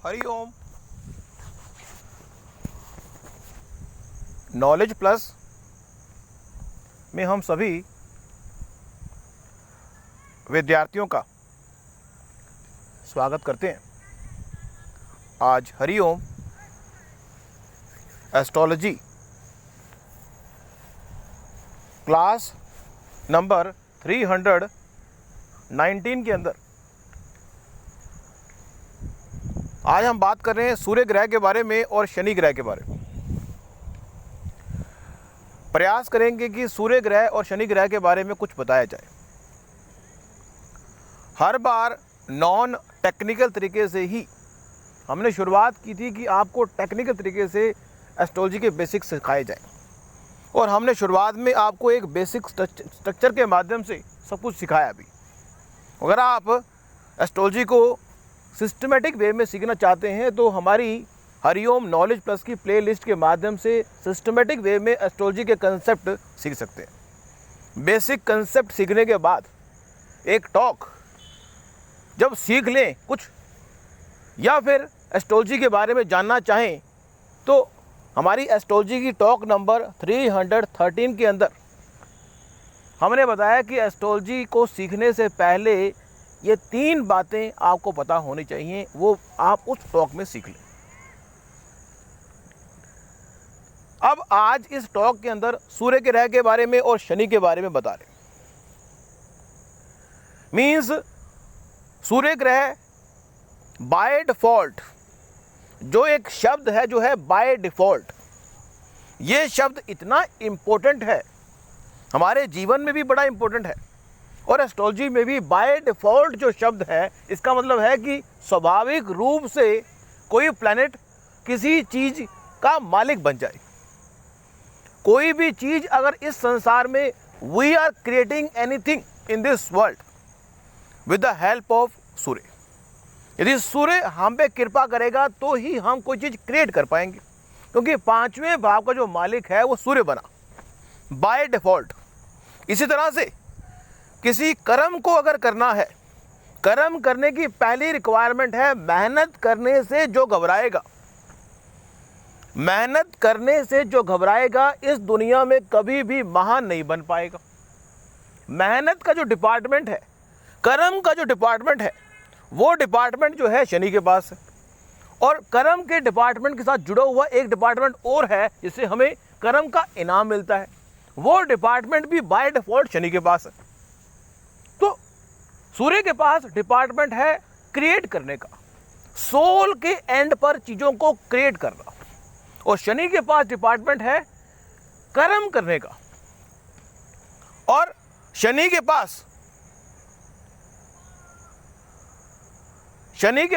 हरि ओम। Knowledge plus में हम सभी विद्यार्थियों का स्वागत करते हैं। आज हरि ओम एस्ट्रोलॉजी क्लास नंबर 319 के अंदर आज हम बात कर रहे हैं सूर्य ग्रह के बारे में और शनि ग्रह के बारे में। प्रयास करेंगे कि सूर्य ग्रह और शनि ग्रह के बारे में कुछ बताया जाए। हर बार नॉन टेक्निकल तरीके से ही हमने शुरुआत की थी कि आपको टेक्निकल तरीके से एस्ट्रोलॉजी के बेसिक्स सिखाए जाएं, और हमने शुरुआत में आपको एक बेसिक स्ट्रक्चर के माध्यम से सब कुछ सिखाया भी। अगर आप एस्ट्रोलॉजी को सिस्टमेटिक वे में सीखना चाहते हैं तो हमारी हरिओम नॉलेज प्लस की प्लेलिस्ट के माध्यम से सिस्टमेटिक वे में एस्ट्रोलॉजी के कंसेप्ट सीख सकते हैं। बेसिक कंसेप्ट सीखने के बाद एक टॉक जब सीख लें कुछ या फिर एस्ट्रोलॉजी के बारे में जानना चाहें तो हमारी एस्ट्रोलॉजी की टॉक नंबर 313 के अंदर हमने बताया कि एस्ट्रोलॉजी को सीखने से पहले ये 3 बातें आपको पता होनी चाहिए, वो आप उस टॉक में सीख लें। अब आज इस टॉक के अंदर सूर्य ग्रह के बारे में और शनि के बारे में बता रहे। मीन्स सूर्य ग्रह बाय डिफॉल्ट जो एक शब्द है जो है बाय डिफॉल्ट, ये शब्द इतना इम्पोर्टेंट है, हमारे जीवन में भी बड़ा इम्पोर्टेंट है और एस्ट्रोलॉजी में भी बाय डिफॉल्ट जो शब्द है इसका मतलब है कि स्वाभाविक रूप से कोई प्लैनेट किसी चीज़ का मालिक बन जाए। कोई भी चीज़ अगर इस संसार में we are creating anything in this world with the help of Surya. यदि सूर्य हम पे कृपा करेगा तो ही हम कोई चीज़ क्रिएट कर पाएंगे, क्योंकि 5वें भाव का जो मालिक है वो सूर्य बना बाय डिफॉल्ट। इसी तरह से किसी कर्म को अगर करना है, कर्म करने की पहली रिक्वायरमेंट है मेहनत करने से जो घबराएगा। मेहनत करने से जो घबराएगा इस दुनिया में कभी भी महान नहीं बन पाएगा। मेहनत का जो डिपार्टमेंट है, कर्म का जो डिपार्टमेंट है, वो डिपार्टमेंट जो है शनि के पास है। और कर्म के डिपार्टमेंट के साथ जुड़ा हुआ एक डिपार्टमेंट और है जिससे हमें कर्म का इनाम मिलता है, वो डिपार्टमेंट भी बाय डिफॉल्ट शनि के पास है। तो सूर्य के पास डिपार्टमेंट है क्रिएट करने का, सोल के एंड पर चीज़ों को क्रिएट करना, और शनि के पास डिपार्टमेंट है कर्म करने का। और शनि के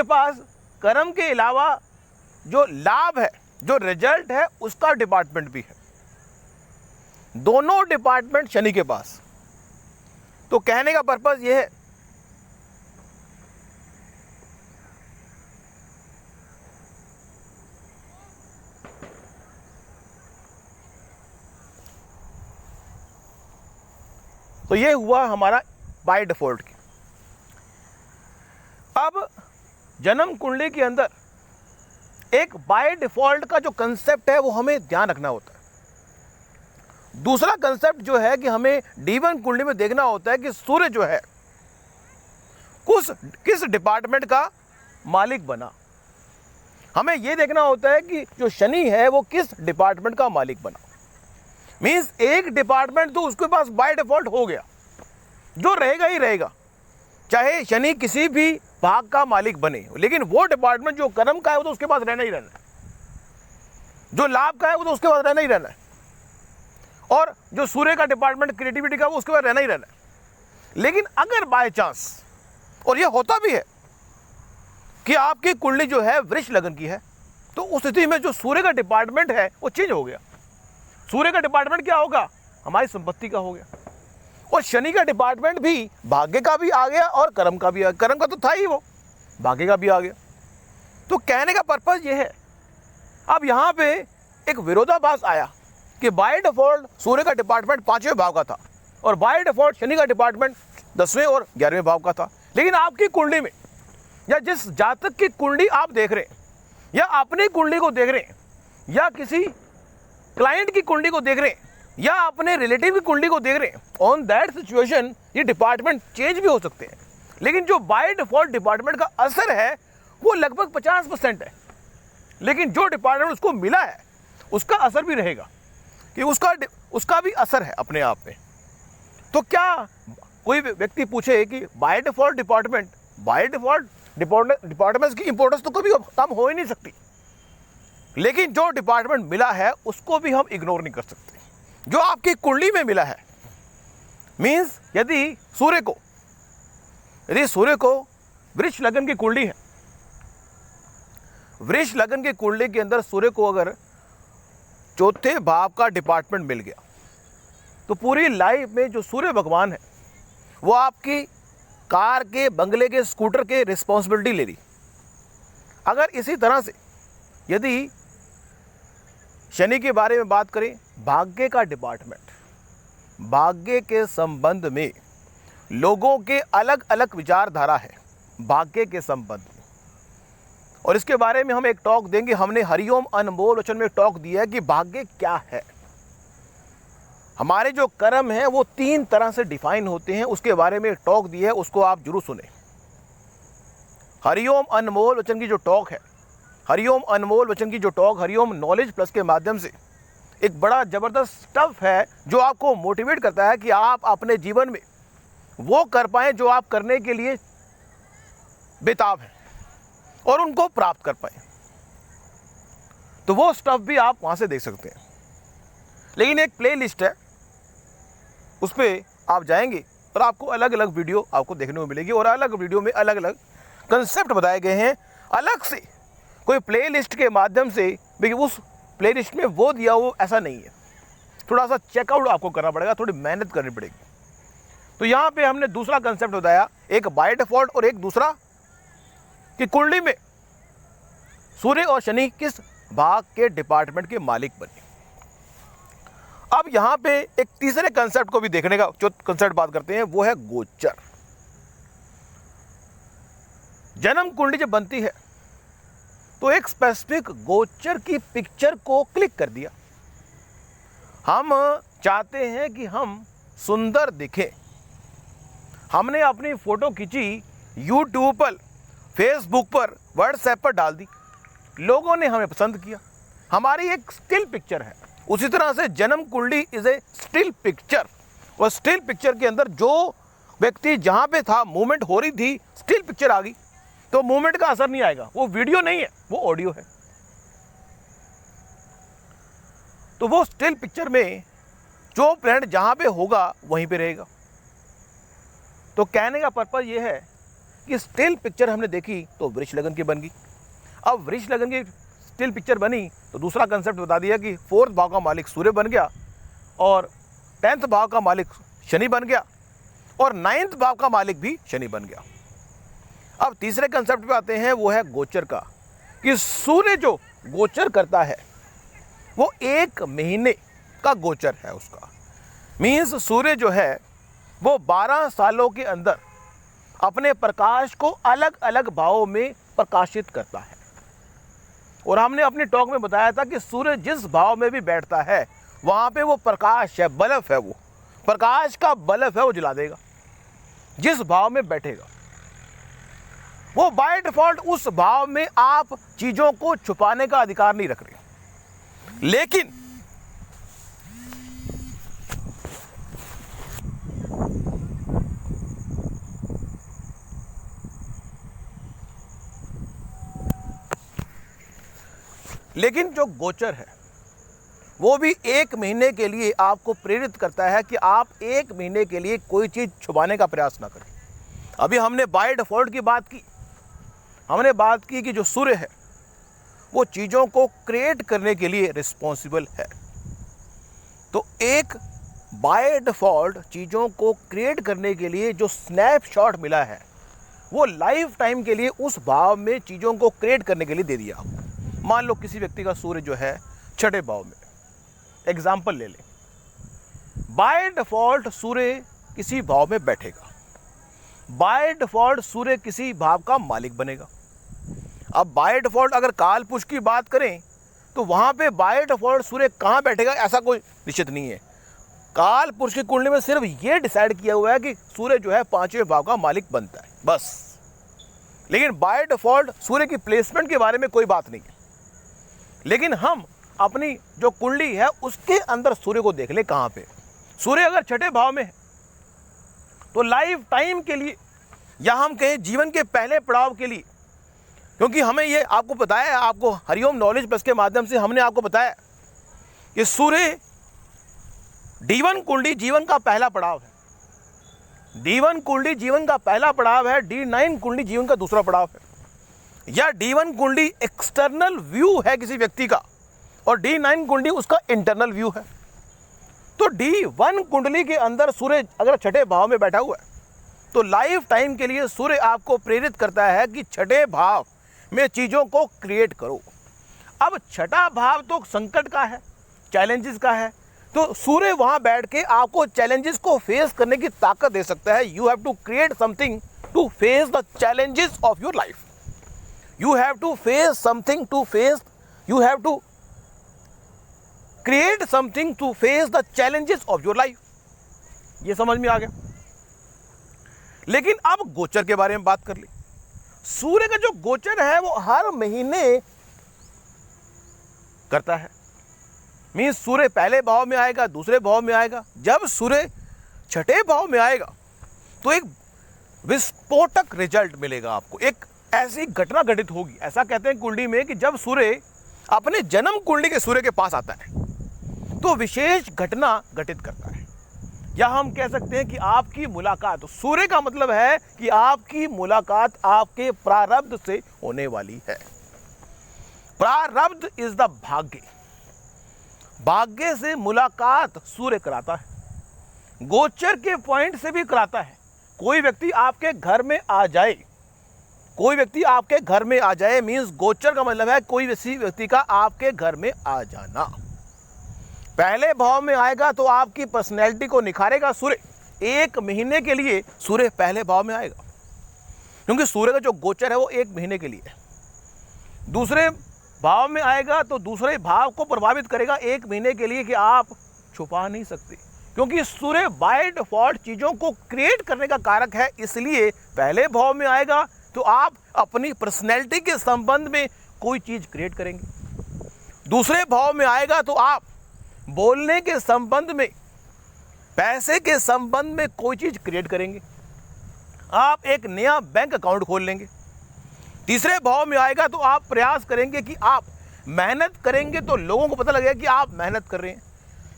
पास कर्म के अलावा जो लाभ है, जो रिजल्ट है, उसका डिपार्टमेंट भी है। दोनों डिपार्टमेंट शनि के पास। तो कहने का पर्पस यह है तो ये हुआ हमारा बाय डिफॉल्ट की। अब जन्म कुंडली के अंदर एक बाय डिफॉल्ट का जो कंसेप्ट है वो हमें ध्यान रखना होता है। दूसरा कंसेप्ट जो है कि हमें D1 कुंडली में देखना होता है कि सूर्य जो है किस डिपार्टमेंट का मालिक बना। हमें यह देखना होता है कि जो शनि है वो किस डिपार्टमेंट का मालिक बना। मीन्स एक डिपार्टमेंट तो उसके पास बाय डिफॉल्ट हो गया, जो रहेगा ही रहेगा, चाहे शनि किसी भी भाग का मालिक बने, लेकिन वो डिपार्टमेंट जो कर्म का है वो तो उसके पास रहना ही रहना है, जो लाभ का है वो तो उसके पास रहना ही रहना है, और जो सूर्य का डिपार्टमेंट क्रिएटिविटी का वो उसके पास रहना ही रहना है। लेकिन अगर बाय चांस, और ये होता भी है कि आपकी कुंडली जो है वृष लगन की है, तो उस स्थिति में जो सूर्य का डिपार्टमेंट है वो चेंज हो गया। सूर्य का डिपार्टमेंट क्या होगा? हमारी संपत्ति का हो गया। और शनि का डिपार्टमेंट भी भाग्य का भी आ गया और कर्म का भी आ गया। कर्म का तो था ही, वो भाग्य का भी आ गया। तो कहने का पर्पस ये है, अब यहाँ पे एक विरोधाभास आया कि बाय डिफॉल्ट सूर्य का डिपार्टमेंट 5वें भाव का था और बाय डिफॉल्ट शनि का डिपार्टमेंट 10वें और 11वें भाव का था। लेकिन आपकी कुंडली में या जिस जातक की कुंडली आप देख रहे हैं, या अपनी कुंडली को देख रहे हैं, या किसी क्लाइंट की कुंडली को देख रहे हैं, या अपने रिलेटिव की कुंडली को देख रहे हैं, ऑन दैट सिचुएशन ये डिपार्टमेंट चेंज भी हो सकते हैं। लेकिन जो बाय डिफॉल्ट डिपार्टमेंट का असर है वो लगभग 50% है। लेकिन जो डिपार्टमेंट उसको मिला है उसका असर भी रहेगा, कि उसका भी असर है अपने आप में। तो क्या कोई व्यक्ति पूछे कि बाय डिफॉल्ट डिपार्टमेंट्स की इंपॉर्टेंस तो कभी कम हो ही नहीं सकती, लेकिन जो डिपार्टमेंट मिला है उसको भी हम इग्नोर नहीं कर सकते। जो आपकी कुंडली में मिला है, मीन्स यदि सूर्य को वृष लगन की कुंडली है, वृष लगन की कुंडली के अंदर सूर्य को अगर चौथे भाव का डिपार्टमेंट मिल गया तो पूरी लाइफ में जो सूर्य भगवान है वो आपकी कार के, बंगले के, स्कूटर के रिस्पॉन्सिबिलिटी ले रही। अगर इसी तरह से यदि शनि के बारे में बात करें, भाग्य का डिपार्टमेंट, भाग्य के संबंध में लोगों के अलग अलग विचारधारा है भाग्य के संबंध में, और इसके बारे में हम एक टॉक देंगे। हमने हरिओम अनमोल वचन में टॉक दिया है कि भाग्य क्या है। हमारे जो कर्म हैं वो 3 तरह से डिफाइन होते हैं, उसके बारे में टॉक दिया है, उसको आप जरूर सुने। हरिओम अनमोल वचन की जो टॉक है, हरिओम अनमोल वचन की जो टॉक हरिओम नॉलेज प्लस के माध्यम से एक बड़ा ज़बरदस्त स्टफ है जो आपको मोटिवेट करता है कि आप अपने जीवन में वो कर पाएँ जो आप करने के लिए बेताब हैं और उनको प्राप्त कर पाएँ। तो वो स्टफ भी आप वहाँ से देख सकते हैं। लेकिन एक प्ले लिस्ट है, उस पर आप जाएंगे और आपको अलग अलग वीडियो आपको देखने को मिलेगी, और अलग वीडियो में अलग अलग कंसेप्ट बताए गए हैं। अलग से कोई प्ले लिस्ट के माध्यम से भी उस प्ले लिस्ट में वो दिया वो ऐसा नहीं है, थोड़ा सा चेकआउट आपको करना पड़ेगा, थोड़ी मेहनत करनी पड़ेगी। तो यहाँ पे हमने दूसरा कंसेप्ट बताया, एक बाय डिफॉल्ट और एक दूसरा कि कुंडली में सूर्य और शनि किस भाग के डिपार्टमेंट के मालिक बने। अब यहाँ पे एक तीसरे कंसेप्ट को भी देखने का जो कंसेप्ट बात करते हैं वो है गोचर। जन्म कुंडली जब बनती है तो एक स्पेसिफिक गोचर की पिक्चर को क्लिक कर दिया। हम चाहते हैं कि हम सुंदर दिखें, हमने अपनी फोटो खींची, यूट्यूब पर, फेसबुक पर, व्हाट्सएप पर डाल दी, लोगों ने हमें पसंद किया, हमारी एक स्टिल पिक्चर है। उसी तरह से जन्म कुंडली इज ए स्टिल पिक्चर, और स्टिल पिक्चर के अंदर जो व्यक्ति जहाँ पे था, मूवमेंट हो रही थी, स्टिल पिक्चर आ गई तो मूवमेंट का असर नहीं आएगा। वो वीडियो नहीं है, वो ऑडियो है। तो वो स्टिल पिक्चर में जो प्लैनेट जहाँ पे होगा वहीं पे रहेगा। तो कहने का पर्पज ये है कि स्टिल पिक्चर हमने देखी तो वृष लगन की बन गई। अब वृष लगन की स्टिल पिक्चर बनी तो दूसरा कंसेप्ट बता दिया कि 4th भाव का मालिक सूर्य बन गया, और 10th भाव का मालिक शनि बन गया, और 9th भाव का मालिक भी शनि बन गया। अब तीसरे कंसेप्ट पे आते हैं, वो है गोचर का, कि सूर्य जो गोचर करता है वो 1 महीने का गोचर है उसका। मीन्स सूर्य जो है वो 12 सालों के अंदर अपने प्रकाश को अलग अलग भावों में प्रकाशित करता है। और हमने अपनी टॉक में बताया था कि सूर्य जिस भाव में भी बैठता है वहाँ पे वो प्रकाश है, बल्ब है, वो प्रकाश का बल्ब है, वो जला देगा जिस भाव में बैठेगा। वो बाय डिफॉल्ट उस भाव में आप चीज़ों को छुपाने का अधिकार नहीं रख रहे। लेकिन जो गोचर है वो भी 1 महीने के लिए आपको प्रेरित करता है कि आप 1 महीने के लिए कोई चीज़ छुपाने का प्रयास ना करें। अभी हमने बाय डिफॉल्ट की बात की, हमने बात की कि जो सूर्य है वो चीज़ों को क्रिएट करने के लिए रिस्पॉन्सिबल है। तो एक बाय डिफॉल्ट चीज़ों को क्रिएट करने के लिए जो स्नैपशॉट मिला है वो लाइफ टाइम के लिए उस भाव में चीज़ों को क्रिएट करने के लिए दे दिया आपको। मान लो किसी व्यक्ति का सूर्य जो है 6ठे भाव में, एग्जाम्पल ले लें, बाय डिफॉल्ट सूर्य किसी भाव में बैठेगा बाय डिफॉल्ट सूर्य किसी भाव का मालिक बनेगा। अब बाय डिफॉल्ट अगर काल पुरुष की बात करें तो वहां पे बाय डिफॉल्ट सूर्य कहां बैठेगा ऐसा कोई निश्चित नहीं है। काल पुरुष की कुंडली में सिर्फ ये डिसाइड किया हुआ है कि सूर्य जो है 5वें भाव का मालिक बनता है बस। लेकिन बाय डिफॉल्ट सूर्य की प्लेसमेंट के बारे में कोई बात नहीं है। लेकिन हम अपनी जो कुंडली है उसके अंदर सूर्य को देख ले कहां पे। सूर्य अगर 6ठे भाव में है तो लाइफ टाइम के लिए या हम कहें जीवन के पहले पड़ाव के लिए, क्योंकि हमें ये आपको बताया, आपको हरिओम नॉलेज प्लस के माध्यम से हमने आपको बताया कि सूर्य D1 कुंडली जीवन का पहला पड़ाव है। D1 कुंडली जीवन का पहला पड़ाव है। D9 कुंडली जीवन का दूसरा पड़ाव है। या D1 कुंडली एक्सटर्नल व्यू है किसी व्यक्ति का और D9 कुंडली उसका इंटरनल व्यू है। तो D1 कुंडली के अंदर सूर्य अगर 6ठे भाव में बैठा हुआ है तो लाइफ टाइम के लिए सूर्य आपको प्रेरित करता है कि 6ठे भाव में चीजों को क्रिएट करो। अब 6ठा भाव तो संकट का है, चैलेंजेस का है, तो सूर्य वहां बैठ के आपको चैलेंजेस को फेस करने की ताकत दे सकता है। You have to create something to face the challenges of your life. You have to face something to face, you have to create something to face the challenges of your life. ये समझ में आ गया। लेकिन अब गोचर के बारे में बात कर ली। सूर्य का जो गोचर है वो हर महीने करता है। मीन्स सूर्य पहले भाव में आएगा, दूसरे भाव में आएगा। जब सूर्य 6ठे भाव में आएगा तो एक विस्फोटक रिजल्ट मिलेगा आपको। एक ऐसी घटना घटित होगी। ऐसा कहते हैं कुंडली में कि जब सूर्य अपने जन्म कुंडली के सूर्य के पास आता है तो विशेष घटना घटित करता है। या हम कह सकते हैं कि आपकी मुलाकात, सूर्य का मतलब है कि आपकी मुलाकात आपके प्रारब्ध से होने वाली है। प्रारब्ध इज द भाग्य। भाग्य से मुलाकात सूर्य कराता है। गोचर के पॉइंट से भी कराता है। कोई व्यक्ति आपके घर में आ जाए, कोई व्यक्ति आपके घर में आ जाए मीन्स गोचर का मतलब है कोई व्यक्ति का आपके घर में आ जाना। पहले भाव में आएगा तो आपकी पर्सनैलिटी को निखारेगा सूर्य। 1 महीने के लिए सूर्य पहले भाव में आएगा, क्योंकि सूर्य का जो गोचर है वो 1 महीने के लिए है। दूसरे भाव में आएगा तो दूसरे भाव को प्रभावित करेगा 1 महीने के लिए कि आप छुपा नहीं सकते, क्योंकि सूर्य बाय डिफॉल्ट चीजों को क्रिएट करने का कारक है। इसलिए पहले भाव में आएगा तो आप अपनी पर्सनैलिटी के संबंध में कोई चीज क्रिएट करेंगे। दूसरे भाव में आएगा तो आप बोलने के संबंध में, पैसे के संबंध में कोई चीज क्रिएट करेंगे। आप एक नया बैंक अकाउंट खोल लेंगे। तीसरे भाव में आएगा तो आप प्रयास करेंगे कि आप मेहनत करेंगे तो लोगों को पता लगेगा कि आप मेहनत कर रहे हैं,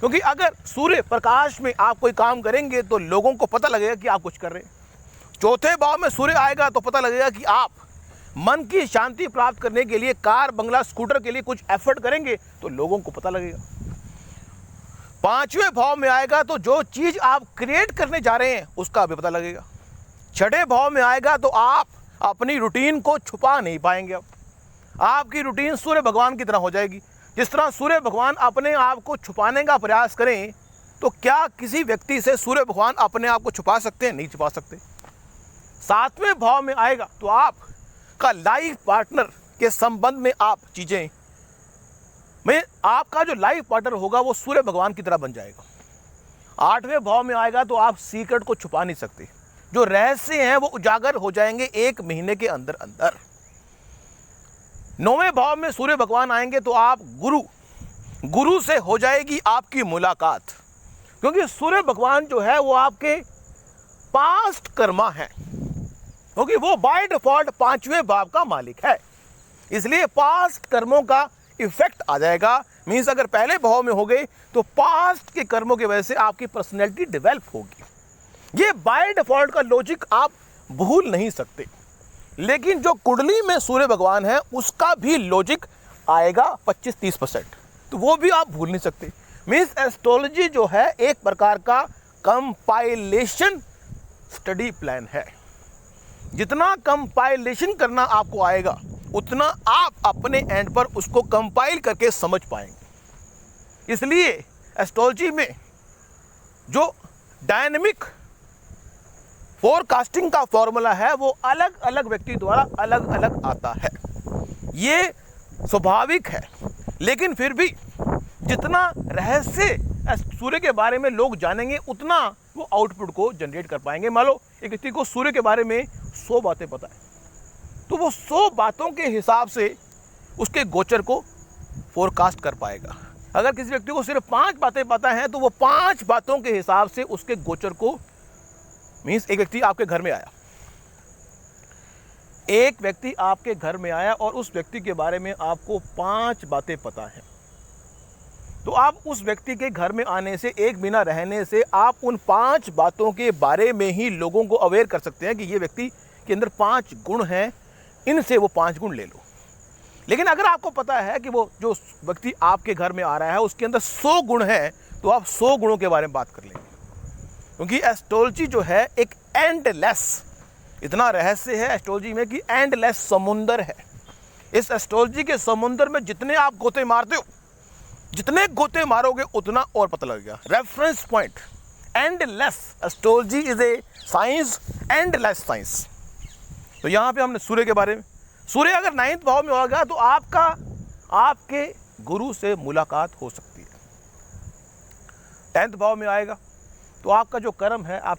क्योंकि अगर सूर्य प्रकाश में आप कोई काम करेंगे तो लोगों को पता लगेगा कि आप कुछ कर रहे हैं। चौथे भाव में सूर्य आएगा तो पता लगेगा कि आप मन की शांति प्राप्त करने के लिए कार, बंगला, स्कूटर के लिए कुछ एफर्ट करेंगे तो लोगों को पता लगेगा। 5वें भाव में आएगा तो जो चीज आप क्रिएट करने जा रहे हैं उसका भी पता लगेगा। 6ठे भाव में आएगा तो आप अपनी रूटीन को छुपा नहीं पाएंगे। अब आपकी रूटीन सूर्य भगवान की तरह हो जाएगी। जिस तरह सूर्य भगवान अपने आप को छुपाने का प्रयास करें तो क्या किसी व्यक्ति से सूर्य भगवान अपने आप को छुपा सकते हैं? नहीं छुपा सकते। 7वें भाव में आएगा तो आपका लाइफ पार्टनर के संबंध में आप चीजें में आपका जो लाइफ पार्टनर होगा वो सूर्य भगवान की तरह बन जाएगा। 8वें भाव में आएगा तो आप सीक्रेट को छुपा नहीं सकते। जो रहस्य हैं वो उजागर हो जाएंगे 1 महीने के अंदर अंदर। 9वें भाव में सूर्य भगवान आएंगे तो आप गुरु से हो जाएगी आपकी मुलाकात, क्योंकि सूर्य भगवान जो है वो आपके पास्ट कर्मा है, क्योंकि वो बाय डिफॉल्ट 5वें भाव का मालिक है। इसलिए पास्ट कर्मों का इफेक्ट आ जाएगा। मीन्स अगर पहले भाव में हो गए तो पास्ट के कर्मों की वजह से आपकी पर्सनैलिटी डेवलप होगी। ये बाय डिफॉल्ट का लॉजिक आप भूल नहीं सकते। लेकिन जो कुंडली में सूर्य भगवान है उसका भी लॉजिक आएगा 25-30%, तो वो भी आप भूल नहीं सकते। मीन्स एस्ट्रोलॉजी जो है एक प्रकार का कंपाइलेशन स्टडी प्लान है। जितना कंपाइलेशन करना आपको आएगा उतना आप अपने एंड पर उसको कंपाइल करके समझ पाएंगे। इसलिए एस्ट्रोलॉजी में जो डायनेमिक फोरकास्टिंग का फॉर्मूला है वो अलग अलग व्यक्ति द्वारा अलग अलग आता है, ये स्वाभाविक है। लेकिन फिर भी जितना रहस्य सूर्य के बारे में लोग जानेंगे उतना वो आउटपुट को जनरेट कर पाएंगे। मान लो एक व्यक्ति को सूर्य के बारे में 100 बातें पता है, तो वो 100 बातों के हिसाब से उसके गोचर को फोरकास्ट कर पाएगा। अगर किसी व्यक्ति को सिर्फ 5 बातें पता हैं तो वो 5 बातों के हिसाब से उसके गोचर को, मीन्स एक व्यक्ति आपके घर में आया, एक व्यक्ति आपके घर में आया और उस व्यक्ति के बारे में आपको 5 बातें पता हैं, तो आप उस व्यक्ति के घर में आने से, एक महीना रहने से आप उन 5 बातों के बारे में ही लोगों को अवेयर कर सकते हैं कि ये व्यक्ति के अंदर 5 गुण हैं, इनसे वो 5 गुण ले लो। लेकिन अगर आपको पता है कि वो जो व्यक्ति आपके घर में आ रहा है उसके अंदर 100 गुण हैं, तो आप 100 गुणों के बारे में बात कर लेंगे। क्योंकि एस्ट्रोलॉजी जो है एक एंडलेस, इतना रहस्य है एस्ट्रोलॉजी में कि एंडलेस समुंदर है। इस एस्ट्रोलॉजी के समुंदर में जितने आप गोते मारते हो, जितने गोते मारोगे उतना और पता लगेगा। Reference point endless, astrology is a science, endless science. तो यहाँ पे हमने सूर्य के बारे में, सूर्य अगर 9th भाव में होगा तो आपके गुरु से मुलाकात हो सकती है। 10th भाव में आएगा तो आपका जो कर्म है आप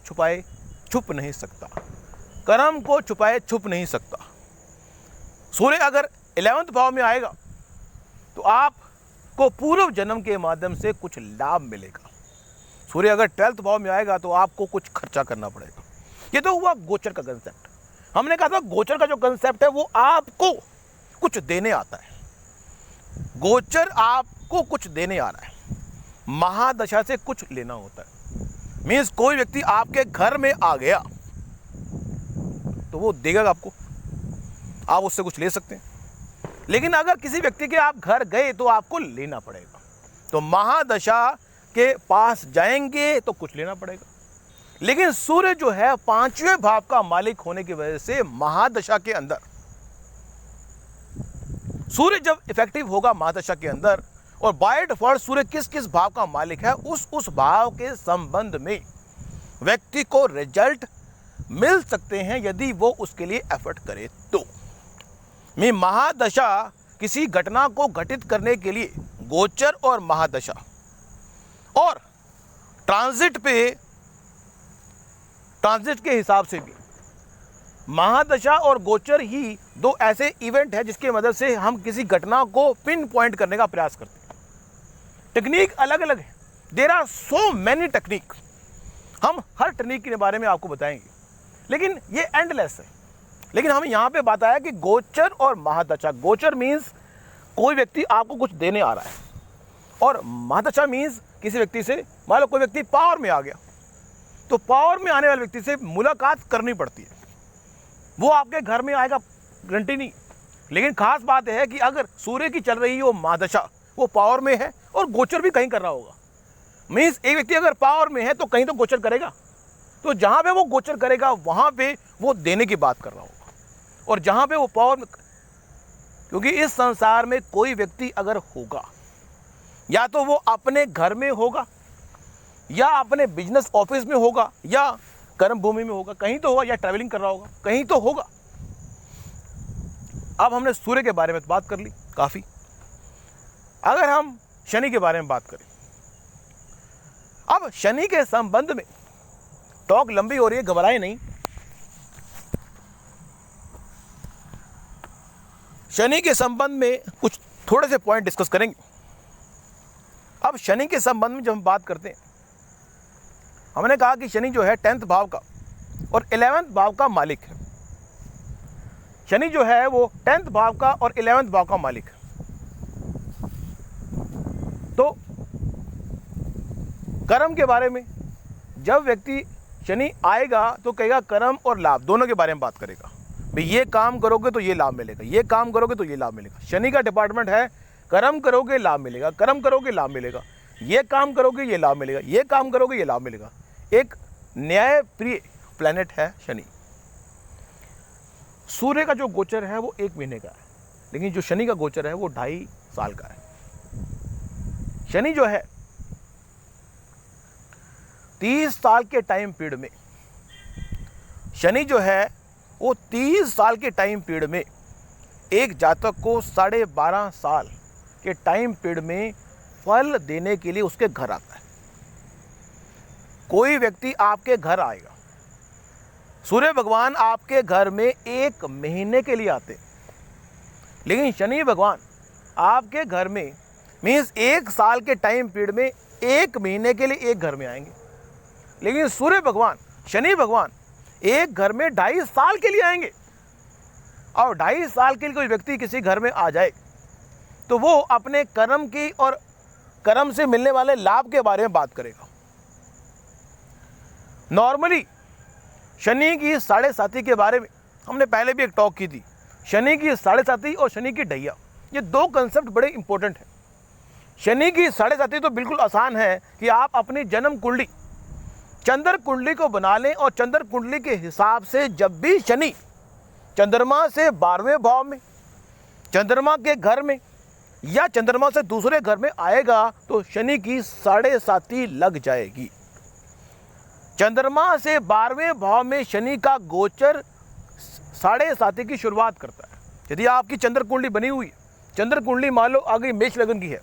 छुप नहीं सकता, कर्म को छुपाए छुप नहीं सकता। सूर्य अगर 11th भाव में आएगा तो आपको पूर्व जन्म के माध्यम से कुछ लाभ मिलेगा। सूर्य अगर 12th भाव में आएगा तो आपको कुछ खर्चा करना पड़ेगा। ये तो हुआ गोचर का कंसेप्ट। हमने कहा था गोचर का जो कंसेप्ट है वो आपको कुछ देने आता है, गोचर आपको कुछ देने आ रहा है, महादशा से कुछ लेना होता है। मीन्स कोई व्यक्ति आपके घर में आ गया तो वो देगा आपको, आप उससे कुछ ले सकते हैं। लेकिन अगर किसी व्यक्ति के आप घर गए तो आपको लेना पड़ेगा। तो महादशा के पास जाएंगे तो कुछ लेना पड़ेगा। लेकिन सूर्य जो है 5वें भाव का मालिक होने की वजह से महादशा के अंदर, सूर्य जब इफेक्टिव होगा महादशा के अंदर, और बाय डिफॉल्ट सूर्य किस किस भाव का मालिक है उस भाव के संबंध में व्यक्ति को रिजल्ट मिल सकते हैं यदि वो उसके लिए एफर्ट करे तो। मैं महादशा किसी घटना को घटित करने के लिए गोचर और महादशा और ट्रांजिट के हिसाब से भी महादशा और गोचर ही 2 ऐसे इवेंट है जिसकी मदद से हम किसी घटना को पिन पॉइंट करने का प्रयास करते हैं। टेक्निक अलग अलग है, there are so many technique, हम हर टेक्निक के बारे में आपको बताएंगे, लेकिन ये एंडलेस है। लेकिन हमें यहाँ पे बताया कि गोचर और महादशा, गोचर मीन्स कोई व्यक्ति आपको कुछ देने आ रहा है, और महादशा मीन्स किसी व्यक्ति से, मान लो कोई व्यक्ति पावर में आ गया तो पावर में आने वाले व्यक्ति से मुलाकात करनी पड़ती है। वो आपके घर में आएगा गारंटी नहीं, लेकिन खास बात है कि अगर सूर्य की चल रही है वो महादशा, वो पावर में है और गोचर भी कहीं कर रहा होगा। मीन्स एक व्यक्ति अगर पावर में है तो कहीं तो गोचर करेगा, तो जहाँ पे वो गोचर करेगा वहाँ पे वो देने की बात कर रहा होगा, और जहाँ पे वो पावर में, क्योंकि इस संसार में कोई व्यक्ति अगर होगा या तो वो अपने घर में होगा या अपने बिजनेस ऑफिस में होगा या कर्म भूमि में होगा, कहीं तो होगा, या ट्रैवलिंग कर रहा होगा, कहीं तो होगा। अब हमने सूर्य के बारे में बात कर ली काफ़ी। अगर हम शनि के बारे में बात करें, अब शनि के संबंध में टॉक लंबी हो रही है, घबराए नहीं। शनि के संबंध में कुछ थोड़े से पॉइंट डिस्कस करेंगे। अब शनि के संबंध में जब हम बात करते हैं, हमने कहा कि शनि जो है 10th भाव का और 11th भाव का मालिक है। शनि जो है वो 10th भाव का और 11th भाव का मालिक है। तो कर्म के बारे में जब व्यक्ति शनि आएगा तो कहेगा कर्म और लाभ दोनों के बारे में बात करेगा। भाई ये काम करोगे तो ये लाभ मिलेगा, ये काम करोगे तो ये लाभ मिलेगा। शनि का डिपार्टमेंट है कर्म करोगे लाभ मिलेगा, कर्म करोगे लाभ मिलेगा, ये काम करोगे ये लाभ मिलेगा, ये काम करोगे ये लाभ मिलेगा। एक न्याय प्रिय प्लैनेट है शनि। सूर्य का जो गोचर है वो 1 महीने का है, लेकिन जो शनि का गोचर है वो 2.5 साल का है। शनि जो है 30 साल के टाइम पीरियड में शनि जो है वो 30 साल के टाइम पीरियड में एक जातक को 12.5 साल के टाइम पीरियड में फल देने के लिए उसके घर आता है। कोई व्यक्ति आपके घर आएगा, सूर्य भगवान आपके घर में 1 महीने के लिए आते, लेकिन शनि भगवान आपके घर में मीन्स 1 साल के टाइम पीरियड में 1 महीने के लिए एक घर में आएंगे। लेकिन सूर्य भगवान, शनि भगवान एक घर में 2.5 साल के लिए आएंगे। और 2.5 साल के लिए कोई व्यक्ति किसी घर में आ जाए तो वो अपने कर्म की और कर्म से मिलने वाले लाभ के बारे में बात करेगा। नॉर्मली शनि की 7.5 के बारे में हमने पहले भी एक टॉक की थी। शनि की 7.5 और शनि की ढैया, ये 2 कंसेप्ट बड़े इंपॉर्टेंट हैं। शनि की 7.5 तो बिल्कुल आसान है कि आप अपनी जन्म कुंडली, चंद्र कुंडली को बना लें और चंद्र कुंडली के हिसाब से जब भी शनि चंद्रमा से 12वें भाव में, चंद्रमा के घर में या चंद्रमा से दूसरे घर में आएगा तो शनि की 7.5 लग जाएगी। चंद्रमा से 12वें भाव में शनि का गोचर 7.5 की शुरुआत करता है। यदि आपकी चंद्र कुंडली बनी हुई है, चंद्र कुंडली मान लो आगे मेष लगन की है,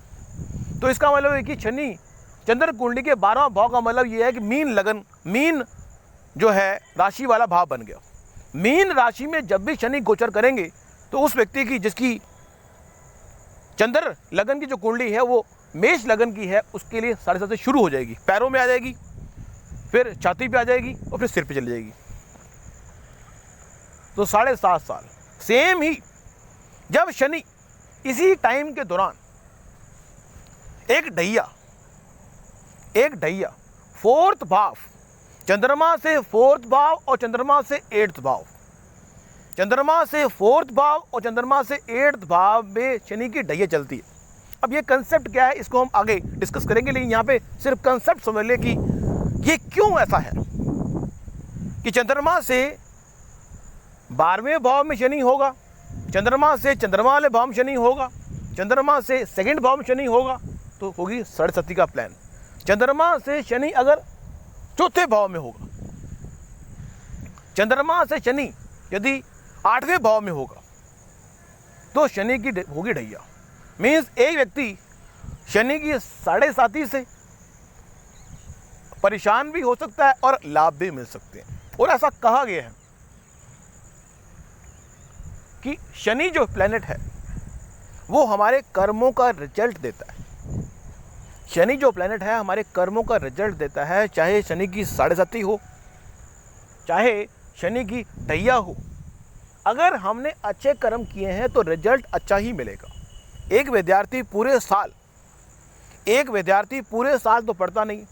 तो इसका मतलब है कि शनि चंद्र कुंडली के 12वां भाव का मतलब यह है कि मीन लगन, मीन जो है राशि वाला भाव बन गया। मीन राशि में जब भी शनि गोचर करेंगे तो उस व्यक्ति की जिसकी चंद्र लगन की जो कुंडली है वो मेष लगन की है, उसके लिए 7.5 शुरू हो जाएगी। पैरों में आ जाएगी, फिर छाती पे आ जाएगी और फिर सिर पे चली जाएगी। तो 7.5 साल। सेम ही जब शनि इसी टाइम के दौरान एक ढैया 4th भाव, चंद्रमा से 4th भाव और चंद्रमा से 8th भाव, चंद्रमा से 4th भाव और चंद्रमा से 8th भाव में शनि की ढैया चलती है। अब ये कंसेप्ट क्या है इसको हम आगे डिस्कस करेंगे, लेकिन यहाँ पे सिर्फ कंसेप्ट समझ ले कि ये क्यों ऐसा है कि चंद्रमा से 12वें भाव में शनि होगा, चंद्रमा से चंद्रमा वाले भाव में शनि होगा, चंद्रमा से 2nd भाव में शनि होगा, तो होगी 7.5 का प्लान। चंद्रमा से शनि अगर 4थे भाव में होगा, चंद्रमा से शनि यदि 8वें भाव में होगा तो शनि की होगी ढैया। मीन्स एक व्यक्ति शनि की 7.5 से परेशान भी हो सकता है और लाभ भी मिल सकते हैं। और ऐसा कहा गया है कि शनि जो प्लेनेट है वो हमारे कर्मों का रिजल्ट देता है। शनि जो प्लेनेट है हमारे कर्मों का रिजल्ट देता है, चाहे शनि की 7.5 हो, चाहे शनि की ढैया हो। अगर हमने अच्छे कर्म किए हैं तो रिजल्ट अच्छा ही मिलेगा। एक विद्यार्थी पूरे साल तो पढ़ता नहीं,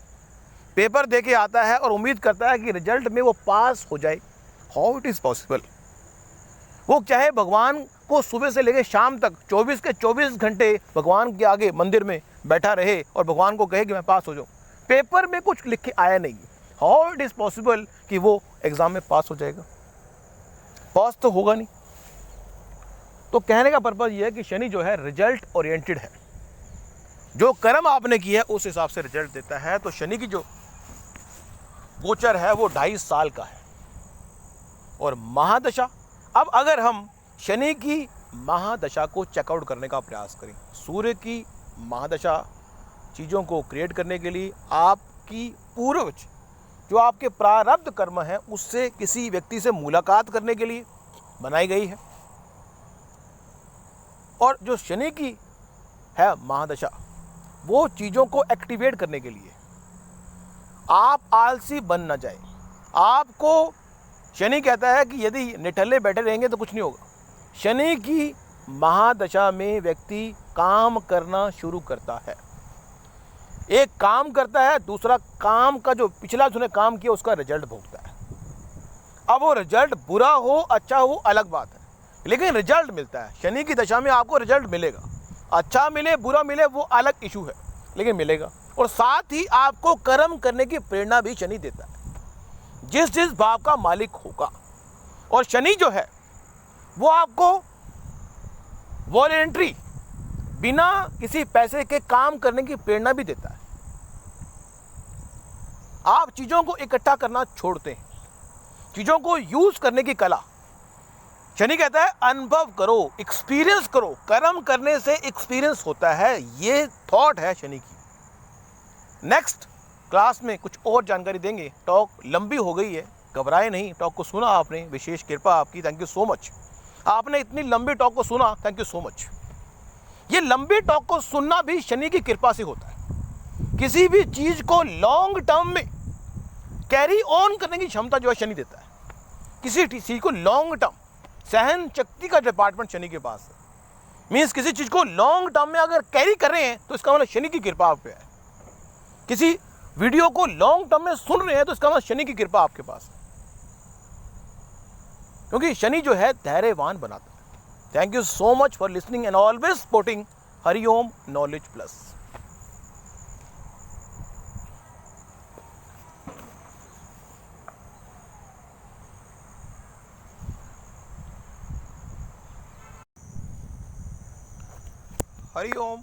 पेपर दे के आता है और उम्मीद करता है कि रिजल्ट में वो पास हो जाए। How it is possible? वो चाहे भगवान को सुबह से लेकर शाम तक 24 के 24 घंटे भगवान के आगे मंदिर में बैठा रहे और भगवान को कहे कि मैं पास हो जाऊँ, पेपर में कुछ लिख के आया नहीं। हाउ इट इज़ पॉसिबल कि वो एग्ज़ाम में पास हो जाएगा? पास तो होगा नहीं। तो कहने का पर्पज़ ये है कि शनि जो है रिजल्ट ओरिएंटेड है। जो कर्म आपने किया है उस हिसाब से रिजल्ट देता है। तो शनि की जो गोचर है वो 2.5 साल का है। और महादशा, अब अगर हम शनि की महादशा को चेकआउट करने का प्रयास करें, सूर्य की महादशा चीज़ों को क्रिएट करने के लिए आपकी पूर्वज जो आपके प्रारब्ध कर्म है उससे किसी व्यक्ति से मुलाकात करने के लिए बनाई गई है। और जो शनि की है महादशा वो चीज़ों को एक्टिवेट करने के लिए, आप आलसी बन ना जाए। आपको शनि कहता है कि यदि निठल्ले बैठे रहेंगे तो कुछ नहीं होगा। शनि की महादशा में व्यक्ति काम करना शुरू करता है। एक काम करता है, दूसरा काम का जो पिछला उसने काम किया उसका रिजल्ट भोगता है। अब वो रिजल्ट बुरा हो अच्छा हो अलग बात है, लेकिन रिजल्ट मिलता है। शनि की दशा में आपको रिजल्ट मिलेगा, अच्छा मिले बुरा मिले वो अलग इशू है, लेकिन मिलेगा। और साथ ही आपको कर्म करने की प्रेरणा भी शनि देता है, जिस जिस भाव का मालिक होगा। और शनि जो है वो आपको वॉलेंट्री बिना किसी पैसे के काम करने की प्रेरणा भी देता है। आप चीज़ों को इकट्ठा करना छोड़ते हैं। चीजों को यूज करने की कला। शनि कहता है अनुभव करो, एक्सपीरियंस करो, कर्म करने से एक्सपीरियंस होता है। ये थॉट है शनि की। नेक्स्ट क्लास में कुछ और जानकारी देंगे। टॉक लंबी हो गई है, घबराए नहीं। टॉक को सुना आपने, विशेष कृपा आपकी, थैंक यू सो मच। आपने इतनी लंबी टॉक को सुना, थैंक यू सो मच। ये लंबी टॉक को सुनना भी शनि की कृपा से होता है। किसी भी चीज को लॉन्ग टर्म में कैरी ऑन करने की क्षमता जो है शनि देता है। किसी चीज को लॉन्ग टर्म, सहन शक्ति का डिपार्टमेंट शनि के पास है। मीन्स किसी चीज को लॉन्ग टर्म में अगर कैरी कर रहे हैं तो इसका मतलब शनि की कृपा आप पे है। किसी वीडियो को लॉन्ग टर्म में सुन रहे हैं तो इसका मतलब शनि की कृपा आपके पास है, क्योंकि शनि जो है धैर्यवान बनाता है। Thank you so much for listening and always supporting Hariom knowledge plus. Hariom.